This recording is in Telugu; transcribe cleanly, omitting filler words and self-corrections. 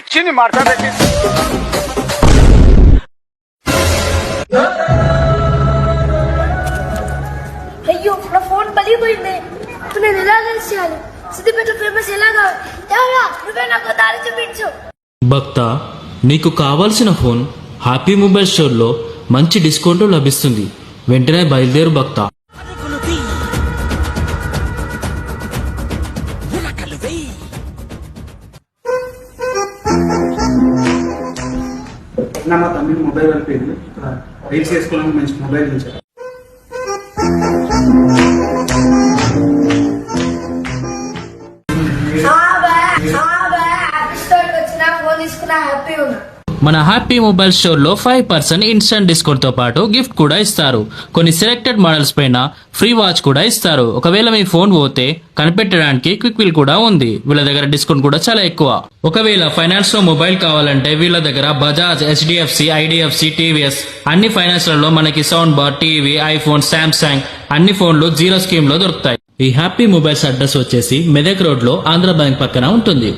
వచ్చింది మాట్లాడేది. అయ్యో నా ఫోన్ పలిగిపోయింది. ఇప్పుడు నేను ఎలా చేయాలి? సిద్దిపేట ఫేమస్ ఎలాగా? ఎవరా నువ్వే నాకు దారి చూపించు. భక్త, నీకు కావాల్సిన ఫోన్ హ్యాపీ మొబైల్ స్టోర్లో మంచి డిస్కౌంట్ లభిస్తుంది. వెంటనే బయలుదేరు భక్త. మా తమ్ముడి మొబైల్ వెళ్ళిపోయింది. రీల్స్ చేసుకోవడానికి మంచి మొబైల్ ఉంచారు. వచ్చిన ఫోన్ తీసుకున్నా హ్యాపీ ఉన్నా. మన హ్యాపీ మొబైల్ స్టోర్ లో 5% ఇన్స్టెంట్ డిస్కౌంట్ తో పాటు గిఫ్ట్ కూడా ఇస్తారు. కొన్ని సెలెక్టెడ్ మోడల్స్ పైన ఫ్రీ వాచ్ కూడా ఇస్తారు. ఒకవేళ మీ ఫోన్ పోతే కనిపెట్టడానికి క్విక్ విల్ కూడా ఉంది. వీళ్ళ దగ్గర డిస్కౌంట్ కూడా చాలా ఎక్కువ. ఒకవేళ ఫైనాన్స్ లో మొబైల్ కావాలంటే వీళ్ళ దగ్గర బజాజ్, HDFC, IDFC, TVS అన్ని ఫైనాన్స్ లలో మనకి sound bar, TV, iPhone, Samsung అన్ని ఫోన్లు 0 స్కీమ్ లో దొరుకుతాయి. ఈ హ్యాపీ మొబైల్స్ అడ్రస్ వచ్చేసి మెదక్ రోడ్ లో ఆంధ్ర బ్యాంక్ పక్కన ఉంటుంది.